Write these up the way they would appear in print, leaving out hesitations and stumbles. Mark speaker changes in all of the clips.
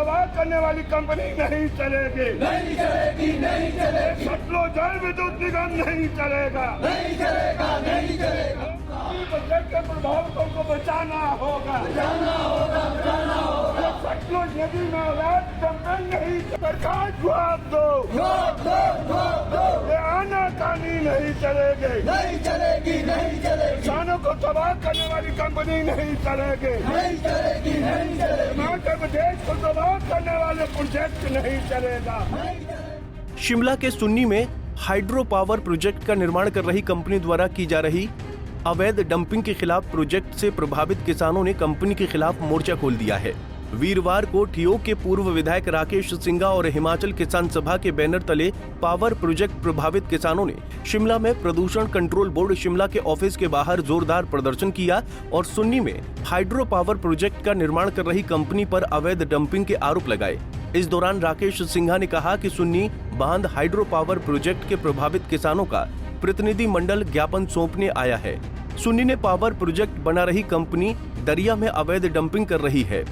Speaker 1: तबाह करने वाली कंपनी नहीं चलेगी,
Speaker 2: नहीं चलेगी, नहीं चलेगी,
Speaker 1: सतलुज जल विद्युत निगम नहीं चलेगा,
Speaker 2: नहीं चलेगा, नहीं चलेगा।
Speaker 1: बजट के प्रभावितों को बचाना होगा,
Speaker 2: बचाना होगा, बचाना होगा।
Speaker 1: सतलुज नदी में अवैध डंपिंग नहीं, सरकार जवाब दो,
Speaker 2: जवाब दो, जवाब दो।
Speaker 1: ये आनाकानी नहीं चलेगी,
Speaker 2: नहीं चलेगी, नहीं चलेगी,
Speaker 1: किसानों को तबाह करने वाली कंपनी नहीं चलेगी,
Speaker 2: नहीं चलेगी, नहीं चलेगी,
Speaker 1: हिमाचल प्रदेश को तबाह करने वाले प्रोजेक्ट नहीं चलेगा।
Speaker 2: नहीं चलेगी।
Speaker 3: शिमला के सुन्नी में हाइड्रो पावर प्रोजेक्ट का निर्माण कर रही कंपनी द्वारा की जा रही अवैध डंपिंग के खिलाफ प्रोजेक्ट से प्रभावित किसानों ने कंपनी के खिलाफ मोर्चा खोल दिया है। वीरवार को ठियोग के पूर्व विधायक राकेश सिंघा और हिमाचल किसान सभा के बैनर तले पावर प्रोजेक्ट प्रभावित किसानों ने शिमला में प्रदूषण कंट्रोल बोर्ड शिमला के ऑफिस के बाहर जोरदार प्रदर्शन किया और सुन्नी में हाइड्रो पावर प्रोजेक्ट का निर्माण कर रही कंपनी पर अवैध डंपिंग के आरोप लगाए। इस दौरान राकेश सिंघा ने कहा कि सुन्नी बांध हाइड्रो पावर प्रोजेक्ट के प्रभावित किसानों का प्रतिनिधि मंडल ज्ञापन सौंपने आया है। सुन्नी ने पावर प्रोजेक्ट बना रही कंपनी दरिया में अवैध डंपिंग कर रही है,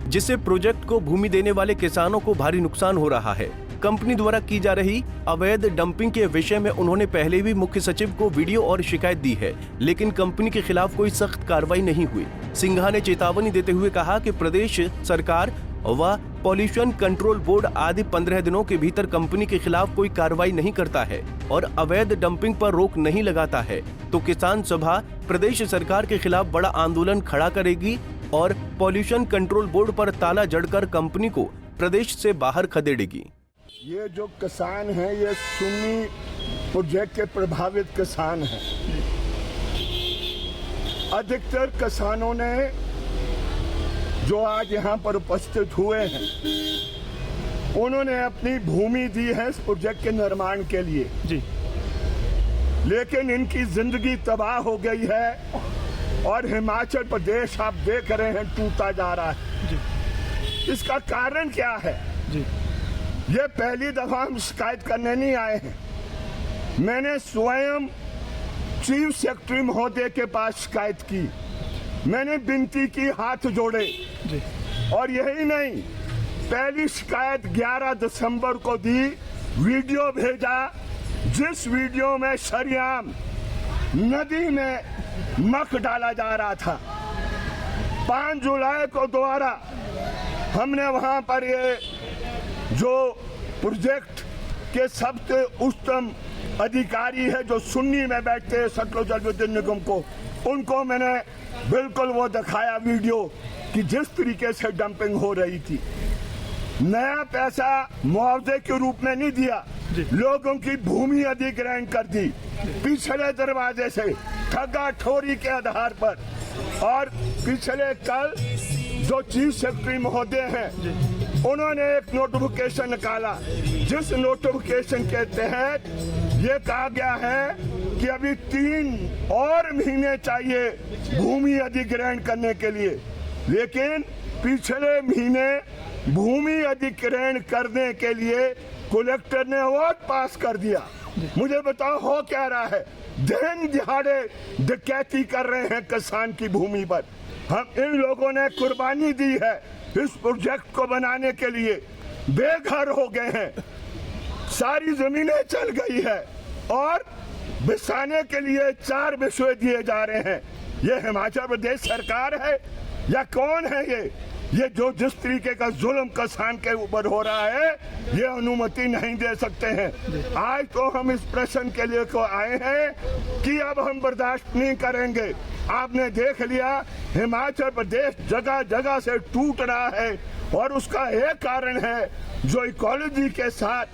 Speaker 3: जिससे प्रोजेक्ट को भूमि देने वाले किसानों को भारी नुकसान हो रहा है। कंपनी द्वारा की जा रही अवैध डंपिंग के विषय में उन्होंने पहले भी मुख्य सचिव को वीडियो और शिकायत दी है, लेकिन कंपनी के खिलाफ कोई सख्त कार्रवाई नहीं हुई। सिंघा ने चेतावनी देते हुए कहा कि प्रदेश सरकार व पॉल्यूशन कंट्रोल बोर्ड आदि 15 दिनों के भीतर कंपनी के खिलाफ कोई कार्रवाई नहीं करता है और अवैध डंपिंग पर रोक नहीं लगाता है तो किसान सभा प्रदेश सरकार के खिलाफ बड़ा आंदोलन खड़ा करेगी और पॉल्यूशन कंट्रोल बोर्ड पर ताला जड़कर कंपनी को प्रदेश से बाहर खदेड़ेगी।
Speaker 1: ये जो किसान हैं ये सुन्नी प्रोजेक्ट के प्रभावित किसान हैं। अधिकतर किसानों ने जो आज यहाँ पर उपस्थित हुए हैं उन्होंने अपनी भूमि दी है इस प्रोजेक्ट के निर्माण के लिए जी, लेकिन इनकी जिंदगी तबाह हो गई है और हिमाचल प्रदेश आप देख रहे हैं टूटा जा रहा है जी। इसका कारण क्या है जी? ये पहली दफा हम शिकायत करने नहीं आए हैं। मैंने स्वयं चीफ सेक्रेटरी महोदय के पास शिकायत की, मैंने विनती की, हाथ जोड़े जी। और यही नहीं, पहली शिकायत 11 दिसंबर को दी, वीडियो भेजा जिस वीडियो में शरेआम नदी में मख डाला जा रहा था। 5 जुलाई को दोबारा हमने वहां पर ये जो प्रोजेक्ट के सबसे उच्चतम अधिकारी है जो सुन्नी में बैठते हैं सतलुज जल विद्युत निगम को, उनको मैंने बिल्कुल वो दिखाया वीडियो कि जिस तरीके से डंपिंग हो रही थी। नया पैसा मुआवजे के रूप में नहीं दिया, लोगों की भूमि अधिग्रहण कर दी पिछले दरवाजे से ठगा ठोरी के आधार पर। और पिछले कल जो चीफ सेक्रेटरी महोदय हैं उन्होंने एक नोटिफिकेशन निकाला जिस नोटिफिकेशन के तहत ये कहा गया है कि अभी 3 और महीने चाहिए भूमि अधिग्रहण करने के लिए, लेकिन पिछले महीने भूमि अधिग्रहण करने के लिए कलेक्टर ने अवार्ड पास कर दिया। मुझे बताओ हो क्या रहा है? दिन दिहाड़े डकैती कर रहे हैं किसान की भूमि पर। हम इन लोगों ने कुर्बानी दी है इस प्रोजेक्ट को बनाने के लिए, बेघर हो गए हैं, सारी जमीनें चल गई है और बिसाने के लिए 4 विषय दिए जा रहे हैं। ये हिमाचल प्रदेश सरकार है या कौन है ये जो जिस तरीके का जुल्म किसान के ऊपर हो रहा है ये अनुमति नहीं दे सकते हैं। आज तो हम इस प्रश्न के लिए को आए हैं कि अब हम बर्दाश्त नहीं करेंगे। आपने देख लिया हिमाचल प्रदेश जगह जगह से टूट रहा है और उसका एक कारण है जो इकोलॉजी के साथ,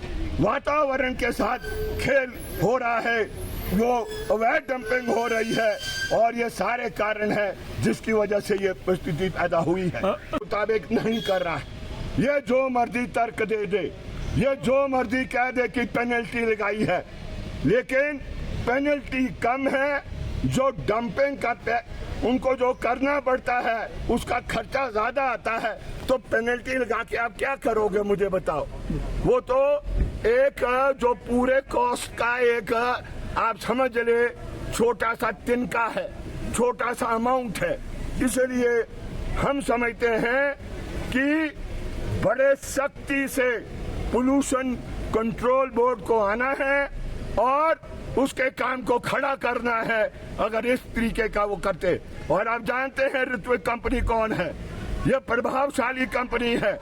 Speaker 1: वातावरण के साथ खेल हो रहा है, वो अवैध डंपिंग हो रही है और ये सारे कारण है जिसकी वजह से ये परिस्थिति पैदा हुई है। मुताबिक नहीं कर रहा है। ये जो मर्जी तर्क दे दे, ये जो मर्जी कह दे कि पेनल्टी लगाई है, लेकिन पेनल्टी कम है। जो डंपिंग का उनको जो करना पड़ता है उसका खर्चा ज्यादा आता है, तो पेनल्टी लगा के आप क्या करोगे मुझे बताओ? वो तो एक जो पूरे कॉस्ट का एक आप समझ ले छोटा सा तिनका है, छोटा सा अमाउंट है। इसलिए हम समझते हैं कि बड़े सख्ती से पोल्यूशन कंट्रोल बोर्ड को आना है और उसके काम को खड़ा करना है अगर इस तरीके का वो करते। और आप जानते हैं ऋत्विक कंपनी कौन है? ये प्रभावशाली कंपनी है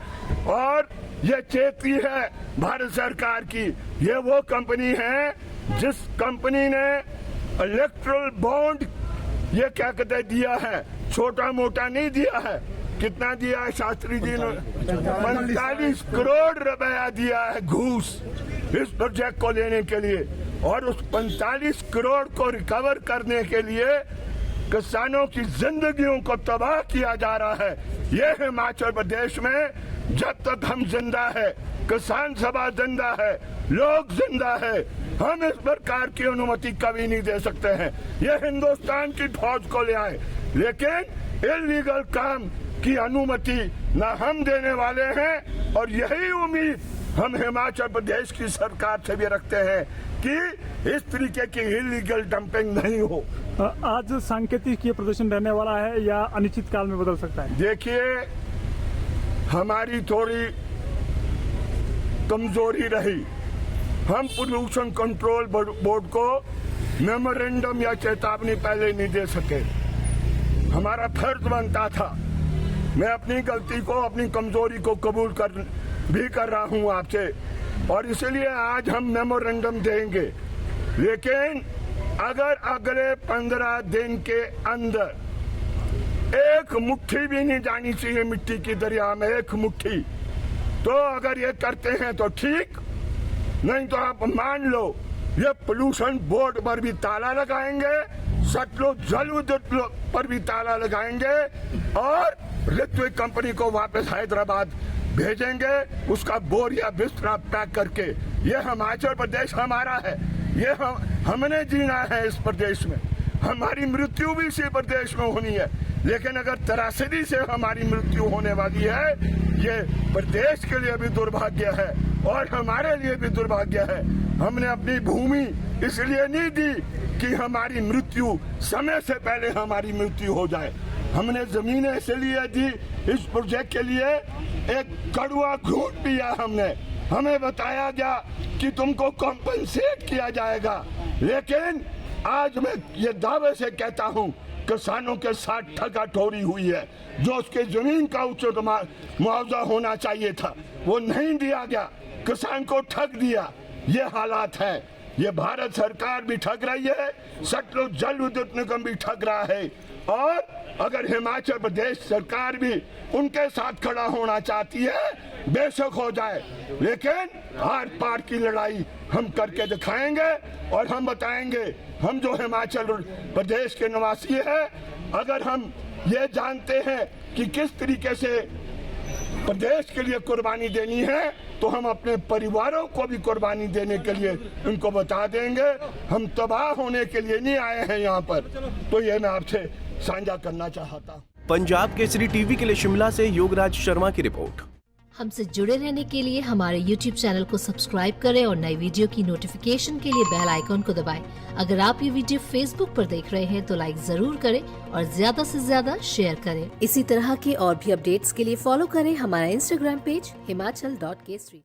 Speaker 1: और ये चेती है भारत सरकार की। ये वो कंपनी है जिस कंपनी ने इलेक्ट्रल बॉन्ड ये क्या कहते हैं दिया है, छोटा मोटा नहीं दिया है। कितना दिया है शास्त्री जी ने? 45 करोड़ रुपया दिया है घूस इस प्रोजेक्ट को लेने के लिए। और उस 45 करोड़ को रिकवर करने के लिए किसानों की जिंदगियों को तबाह किया जा रहा है। ये हिमाचल प्रदेश में जब तक हम जिंदा है, किसान सभा जिंदा है, लोग जिंदा है, हम इस प्रकार की अनुमति कभी नहीं दे सकते हैं। ये हिंदुस्तान की फौज को ले आए, लेकिन इलीगल काम की अनुमति न हम देने वाले हैं। और यही उम्मीद हम हिमाचल प्रदेश की सरकार से भी रखते हैं कि इस तरीके की इलीगल डंपिंग नहीं हो।
Speaker 4: आज सांकेतिक ये प्रदर्शन रहने वाला है या अनिश्चित काल में बदल सकता है?
Speaker 1: देखिए, हमारी थोड़ी कमजोरी रही। हम पोल्यूशन कंट्रोल बोर्ड को मेमोरेंडम या चेतावनी पहले नहीं दे सके। हमारा फर्ज बनता था। मैं अपनी गलती को, अपनी कमजोरी को कबूल भी कर रहा हूं आपसे, और इसलिए आज हम मेमोरेंडम देंगे। लेकिन अगर अगले 15 दिन के अंदर एक मुट्ठी भी नहीं जानी चाहिए मिट्टी की दरिया में, एक मुट्ठी, तो अगर ये करते हैं तो ठीक, नहीं तो आप मान लो ये पोल्यूशन बोर्ड पर भी ताला लगाएंगे, सतलुज जल विद्युत पर भी ताला लगाएंगे और ऋत्विक कंपनी को वापस हैदराबाद भेजेंगे, उसका बोरिया बिस्तरा पैक करके। ये हिमाचल प्रदेश हमारा है, ये हमने जीना है इस प्रदेश में, हमारी मृत्यु भी इसी प्रदेश में होनी है। लेकिन अगर त्रासदी से हमारी मृत्यु होने वाली है, ये प्रदेश के लिए भी दुर्भाग्य है और हमारे लिए भी दुर्भाग्य है। हमने अपनी भूमि इसलिए नहीं दी कि हमारी मृत्यु समय से पहले हमारी मृत्यु हो जाए। हमने जमीनें इसलिए दी इस प्रोजेक्ट के लिए, एक कड़वा घूंट पिया हमने, हमें बताया गया कि तुमको कॉम्पनसेट किया जाएगा। लेकिन आज मैं ये दावे से कहता हूँ, किसानों के साथ ठगाठोरी हुई है। जो उसके जमीन का उचित मुआवजा होना चाहिए था वो नहीं दिया गया, किसान को ठग दिया। ये हालात है। ये भारत सरकार भी ठग रही है, सतलुज जल विद्युत निगम भी ठग रहा है, और अगर हिमाचल प्रदेश सरकार भी उनके साथ खड़ा होना चाहती है, बेशक हो जाए, लेकिन आर पार की लड़ाई हम करके दिखाएंगे। और हम बताएंगे, हम जो हिमाचल प्रदेश के निवासी हैं, अगर हम ये जानते हैं कि किस तरीके से प्रदेश के लिए कुर्बानी देनी है, तो हम अपने परिवारों को भी कुर्बानी देने के लिए उनको बता देंगे। हम तबाह होने के लिए नहीं आए हैं यहाँ पर। तो ये मैं आपसे साझा करना चाहता हूँ।
Speaker 3: पंजाब केसरी टीवी के लिए शिमला से योगराज शर्मा की रिपोर्ट।
Speaker 5: हमसे जुड़े रहने के लिए हमारे YouTube चैनल को सब्सक्राइब करें और नई वीडियो की नोटिफिकेशन के लिए बेल आइकॉन को दबाएं। अगर आप ये वीडियो Facebook पर देख रहे हैं तो लाइक जरूर करें और ज्यादा से ज्यादा शेयर करें। इसी तरह के और भी अपडेट्स के लिए फॉलो करें हमारा Instagram पेज himachal.kesri।